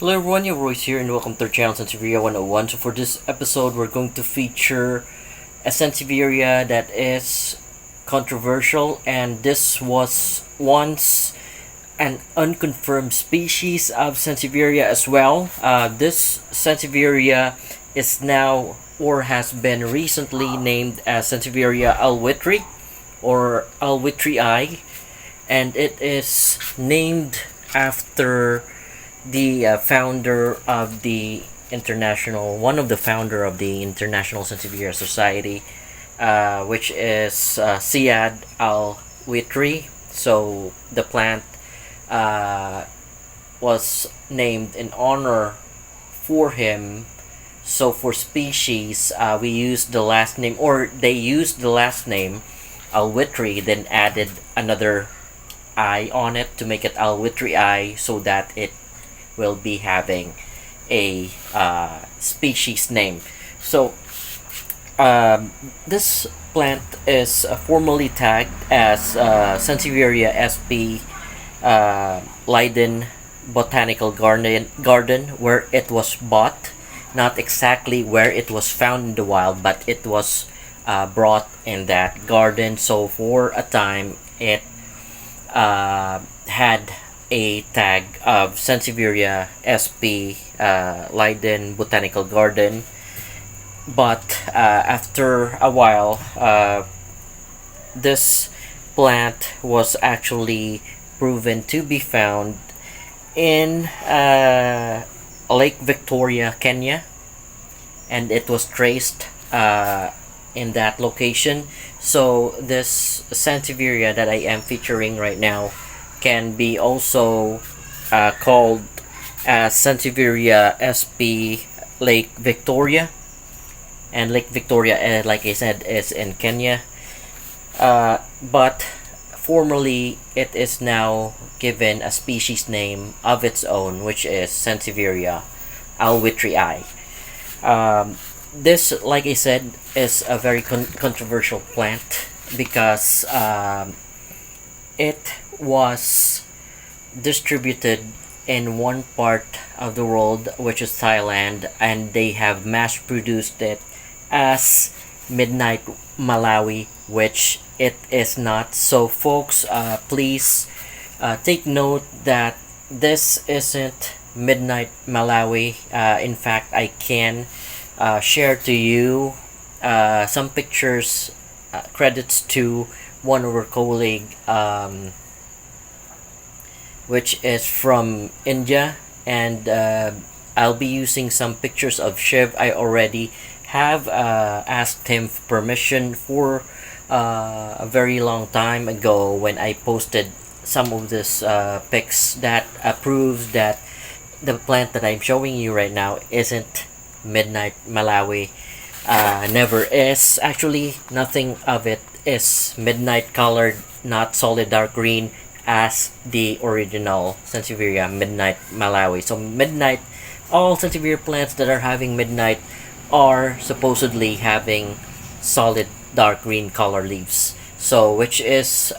Hello everyone, your Royce here and welcome to our channel Sansevieria 101. So for this episode, we're going to feature a Sansevieria that is controversial, and this was once an unconfirmed species of Sansevieria as well. This Sansevieria is now or has been recently named as Sansevieria alwitrii or alwitrii, and it is named after the founder of the one of the founder of the International Sansevieria Society, which is Syed alwitrii. So the plant was named in honor for him. So for species, we used the last name, or they used the last name alwitrii, then added another I on it to make it alwitrii, so that it will be having a species name. So this plant is formally tagged as Sansevieria sp Leiden Botanical Garden, where it was bought, not exactly where it was found in the wild, but it was brought in that garden. So for a time it had a tag of Sansevieria sp Leiden Botanical Garden, but after a while, this plant was actually proven to be found in Lake Victoria, Kenya, and it was traced in that location. So this Sansevieria that I am featuring right now can be also called as Sansevieria sp Lake Victoria, and Lake Victoria, like I said, is in Kenya, but formally it is now given a species name of its own, which is Sansevieria alwitrii. This, like I said, is a very controversial plant because it was distributed in one part of the world, which is Thailand, and they have mass produced it as Midnight Malawi, which it is not. So folks, please take note that this isn't Midnight Malawi. In fact, I can share to you some pictures, credits to one of our colleague, which is from India, and I'll be using some pictures of Shiv. I already have asked him permission for a very long time ago when I posted some of this pics that proves that the plant that I'm showing you right now isn't Midnight Malawi. Never is. Actually, nothing of it is midnight colored, not solid dark green as the original Sansevieria Midnight Malawi. So midnight, all Sansevieria plants that are having midnight are supposedly having solid dark green color leaves. So which is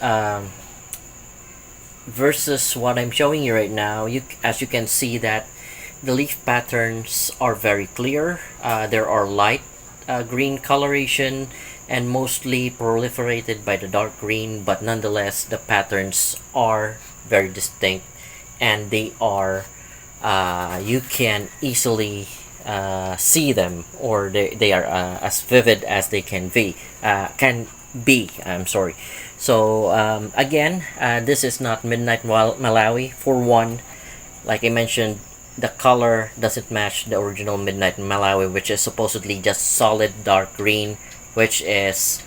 versus what I'm showing you right now. As you can see that the leaf patterns are very clear. There are light green coloration and mostly proliferated by the dark green, but nonetheless the patterns are very distinct, and they are you can easily see them, or they are as vivid as they can be. I'm sorry. So again, this is not Midnight Malawi. For one, like I mentioned, the color doesn't match the original Midnight Malawi, which is supposedly just solid dark green, which is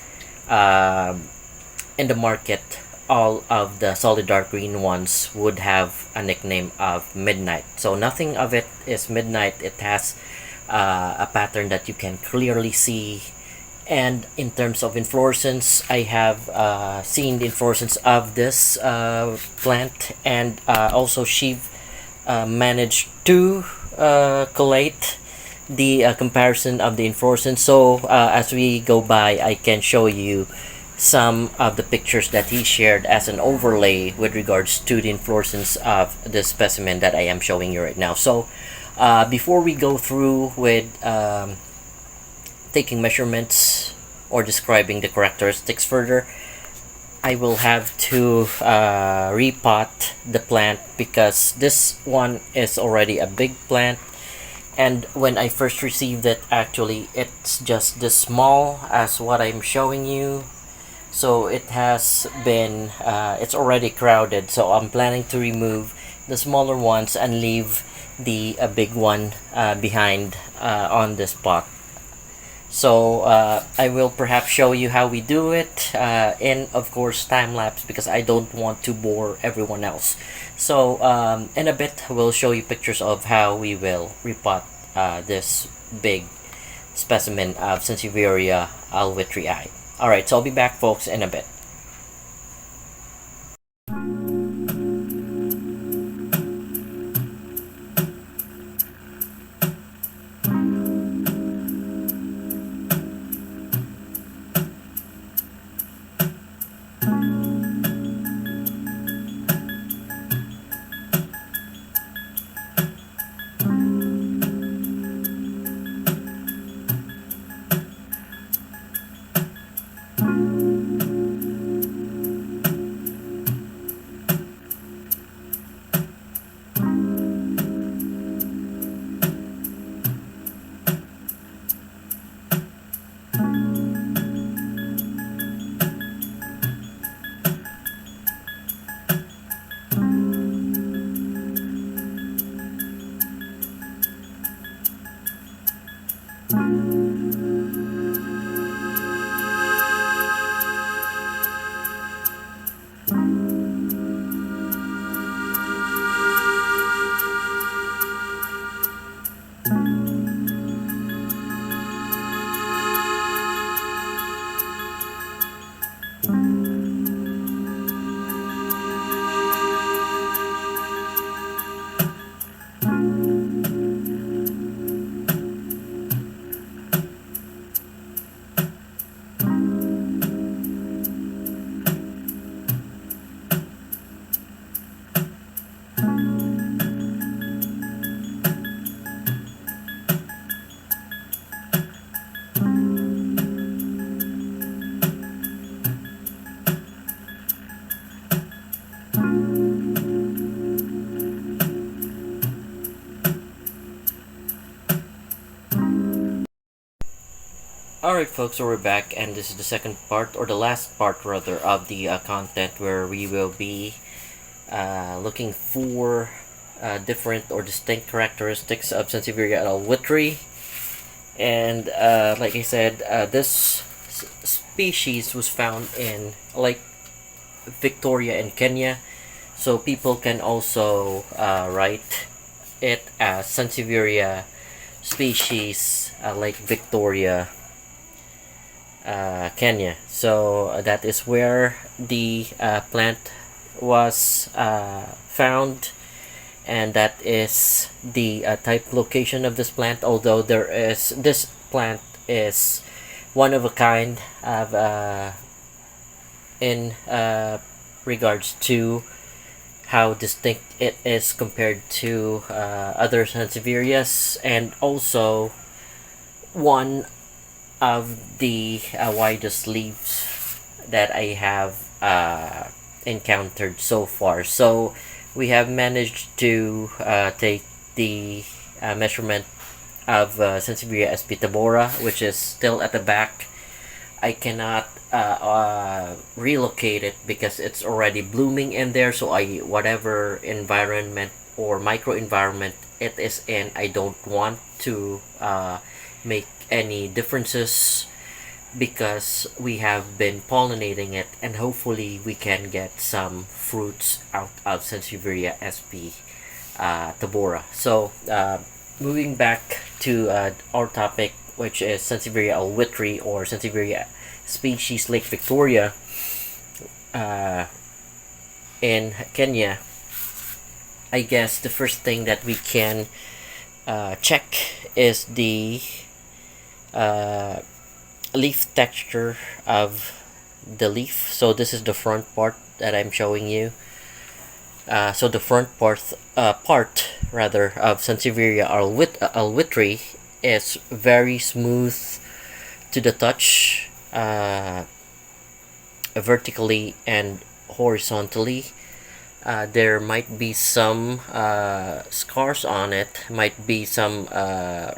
in the market. All of the solid dark green ones would have a nickname of Midnight. So nothing of it is Midnight. It has a pattern that you can clearly see. And in terms of inflorescence, I have seen the inflorescence of this plant, and also she managed to collate the comparison of the inflorescence. So as we go by, I can show you some of the pictures that he shared as an overlay with regards to the inflorescence of the specimen that I am showing you right now. So before we go through with taking measurements or describing the characteristics further, I will have to repot the plant because this one is already a big plant, and when I first received it, actually it's just this small as what I'm showing you. So it has been it's already crowded, so I'm planning to remove the smaller ones and leave the big one behind on this pot. So I will perhaps show you how we do it in, of course, time-lapse, because I don't want to bore everyone else. So in a bit we'll show you pictures of how we will repot this big specimen of Sansevieria alwitrii. Alright, so I'll be back, folks, in a bit. Alright, folks, so we're back, and this is the second part, or the last part rather, of the content where we will be looking for different or distinct characteristics of Sansevieria alwitrii. And like I said, this species was found in Lake Victoria in Kenya, so people can also write it as Sansevieria species Lake Victoria, Kenya. So that is where the plant was found, and that is the type location of this plant. Although this plant is one of a kind of in regards to how distinct it is compared to other Sansevierias, and also one of the widest leaves that I have encountered so far. So we have managed to take the measurement of Sansevieria sp tabora, which is still at the back. I cannot relocate it because it's already blooming in there, so whatever environment or microenvironment it is in, I don't want to make any differences, because we have been pollinating it, and hopefully we can get some fruits out of Sansevieria sp tabora. So moving back to our topic, which is Sansevieria alwitrii, or Sansevieria species Lake Victoria in Kenya. I guess the first thing that we can check is the leaf texture of the leaf. So this is the front part that I'm showing you. So the front part rather of Sansevieria alwitrii is very smooth to the touch, vertically and horizontally. There might be some scars on it, might be some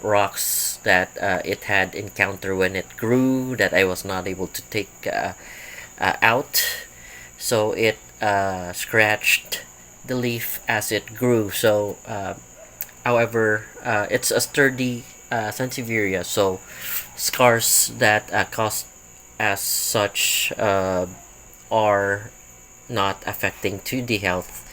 rocks that it had encountered when it grew that I was not able to take out, so it scratched the leaf as it grew. So however, it's a sturdy Sansevieria, so scars that cause as such are not affecting to the health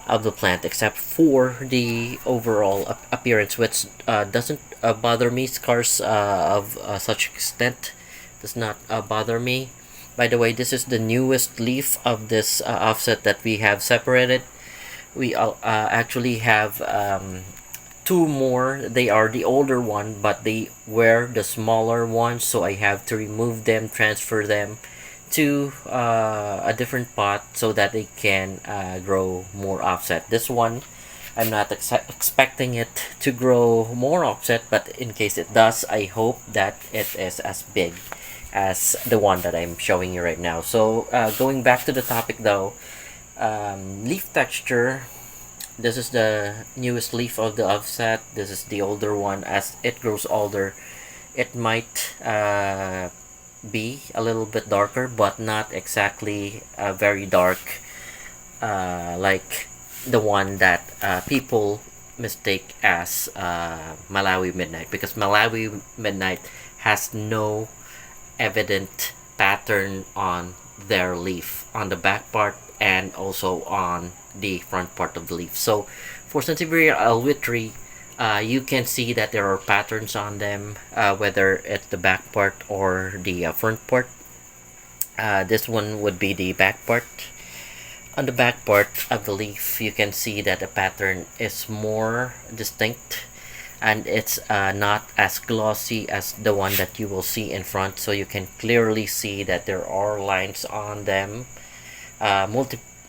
of the plant, except for the overall appearance, which doesn't bother me. Scars of such extent does not bother me. By the way, this is the newest leaf of this offset that we have separated. We actually have two more. They are the older one, but they were the smaller ones, so I have to remove them, transfer them to a different pot so that they can grow more offset. This one, I'm not expecting it to grow more offset, but in case it does, I hope that it is as big as the one that I'm showing you right now. So going back to the topic though, leaf texture. This is the newest leaf of the offset. This is the older one. As it grows older, it might be a little bit darker, but not exactly very dark, like the one that people mistake as Malawi Midnight, because Malawi Midnight has no evident pattern on their leaf, on the back part and also on the front part of the leaf. So for Sansevieria alwitrii, you can see that there are patterns on them, whether it's the back part or the front part. This one would be the back part. On the back part of the leaf, you can see that the pattern is more distinct, and it's not as glossy as the one that you will see in front. So you can clearly see that there are lines on them,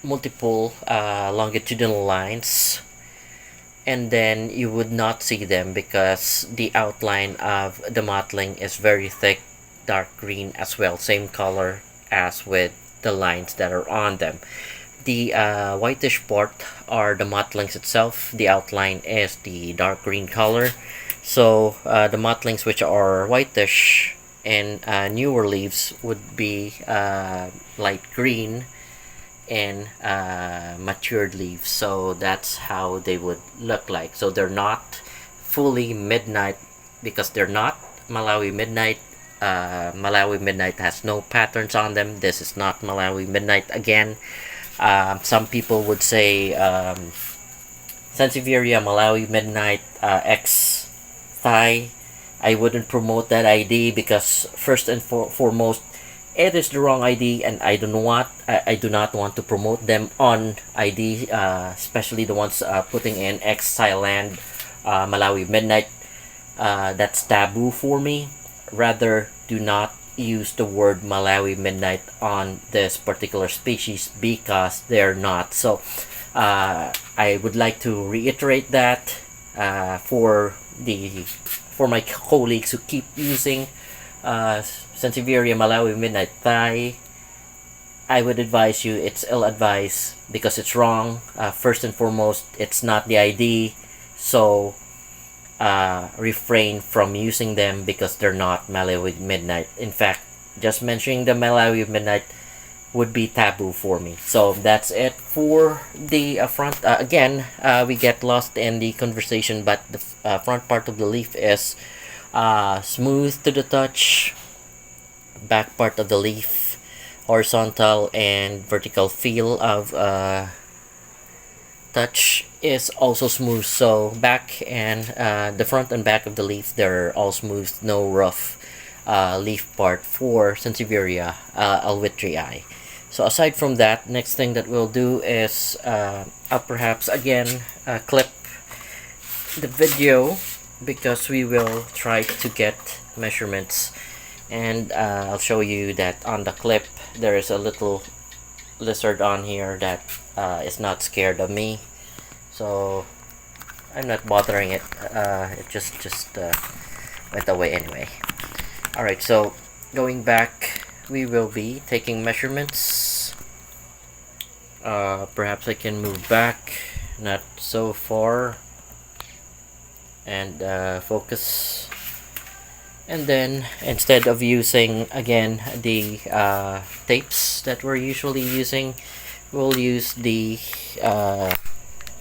multiple longitudinal lines, and then you would not see them because the outline of the mottling is very thick, dark green as well, same color as with the lines that are on them. The whitish part are the mottlings itself. The outline is the dark green color. So the mottlings which are whitish and newer leaves would be light green in matured leaves. So that's how they would look like. So they're not fully midnight because they're not Malawi Midnight. Malawi Midnight has no patterns on them. This is not Malawi Midnight again. Some people would say Sansevieria Malawi Midnight X Thai. I wouldn't promote that ID because first and foremost, it is the wrong ID, and I do not want to promote them on ID, especially the ones putting in X Thailand Malawi Midnight. That's taboo for me. Rather, do not use the word Malawi Midnight on this particular species because they're not. So I would like to reiterate that for my colleagues who keep using Sansevieria Malawi Midnight Thai. I would advise you, it's ill-advised because it's wrong. First and foremost, it's not the ID, so refrain from using them because they're not Malawi Midnight. In fact, just mentioning the Malawi Midnight would be taboo for me. So that's it for the front. Again, we get lost in the conversation, but the front part of the leaf is smooth to the touch. Back part of the leaf, horizontal and vertical feel of touch is also smooth. So back and the front and back of the leaf, they're all smooth, no rough leaf part for Sansevieria alwitrii. So aside from that, next thing that we'll do is I'll perhaps again clip the video because we will try to get measurements And I'll show you that on the clip there is a little lizard on here that is not scared of me, so I'm not bothering it. It just went away anyway. Alright, so going back, we will be taking measurements. Perhaps I can move back, not so far, and focus. And then instead of using again the tapes that we're usually using, we'll use the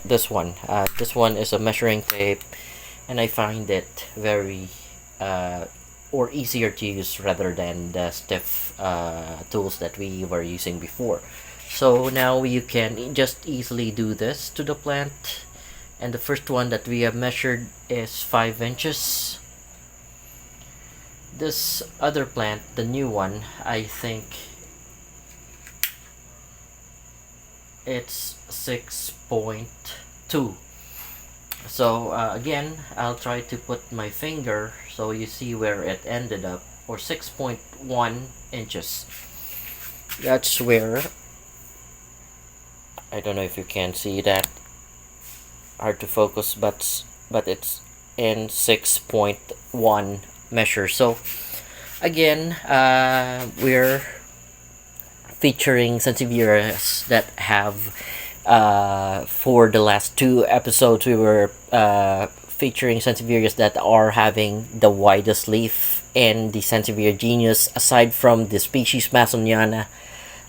this one. This one is a measuring tape, and I find it very or easier to use rather than the stiff tools that we were using before. So now you can just easily do this to the plant, and the first one that we have measured is 5 inches. This other plant, the new one, I think it's 6.2. So again, I'll try to put my finger so you see where it ended up, or 6.1 inches. That's where, I don't know if you can see that, hard to focus, but it's in 6.1 measure. So again, we're featuring Sansevierias that have for the last 2 episodes we were featuring Sansevierias that are having the widest leaf in the Sansevieria genus, aside from the species Masoniana.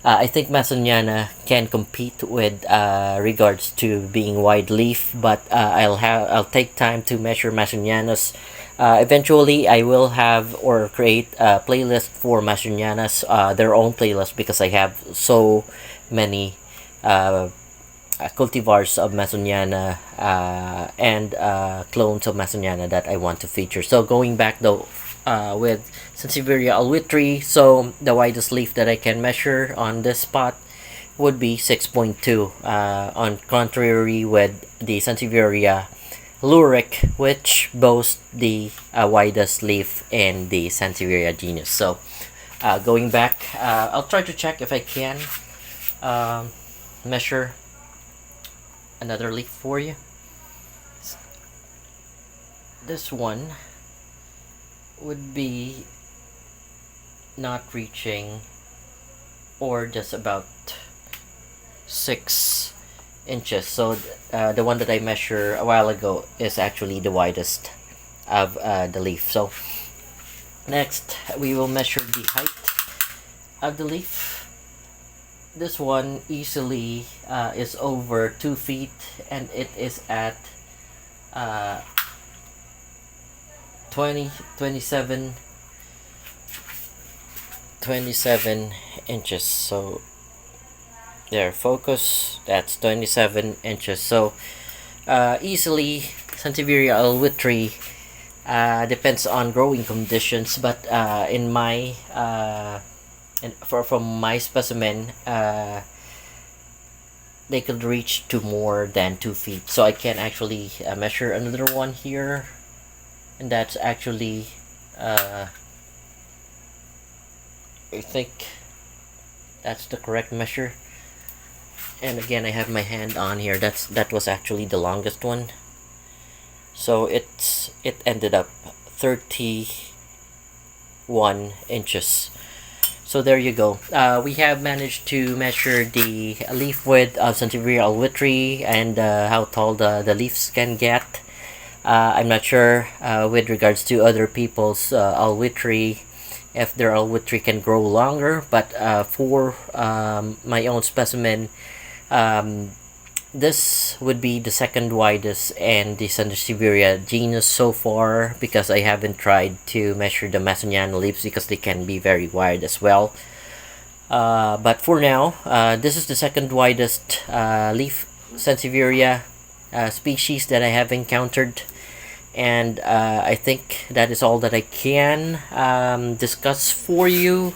I think Masoniana can compete with regards to being wide leaf, but I'll take time to measure Masonianas. Eventually, I will have or create a playlist for Masonianas, their own playlist, because I have so many cultivars of Masoniana and clones of Masoniana that I want to feature. So going back though, with Sansevieria alwitrii, so the widest leaf that I can measure on this spot would be 6.2, on contrary with the Sansevieria lyric, which boasts the widest leaf in the Sansevieria genus. So going back, I'll try to check if I can measure another leaf for you. This one would be not reaching, or just about 6 inches. So the one that I measured a while ago is actually the widest of the leaf. So next we will measure the height of the leaf. This one easily is over 2 feet, and it is at 27 inches. So there, focus, that's 27 inches. So easily Sansevieria alwitrii depends on growing conditions, but in my from my specimen, they could reach to more than 2 feet. So I can actually measure another one here, and that's actually I think that's the correct measure. And again, I have my hand on here. That was actually the longest one. So it ended up 31 inches. So there you go. We have managed to measure the leaf width of Sansevieria alwitrii and how tall the leaves can get. I'm not sure with regards to other people's alwitrii, if their alwitrii can grow longer, but for my own specimen, this would be the second widest in the Sansevieria genus so far, because I haven't tried to measure the Masoniana leaves because they can be very wide as well. But for now, this is the second widest leaf Sansevieria species that I have encountered, and I think that is all that I can discuss for you.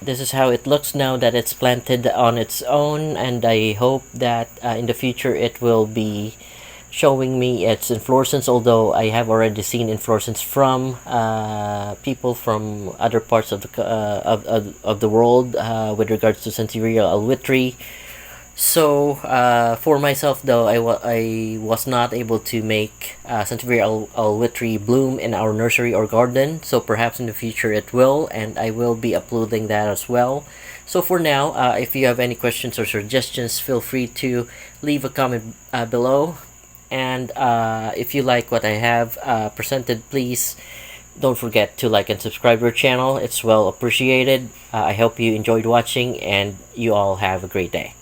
This is how it looks now that it's planted on its own, and I hope that in the future it will be showing me its inflorescence, although I have already seen inflorescence from people from other parts of the world with regards to Sansevieria alwitrii. So for myself though, I was not able to make Sansevieria alwitrii bloom in our nursery or garden, so perhaps in the future it will, and I will be uploading that as well. So for now, if you have any questions or suggestions, feel free to leave a comment below. And if you like what I have presented, please don't forget to like and subscribe our channel. It's well appreciated. I hope you enjoyed watching, and you all have a great day.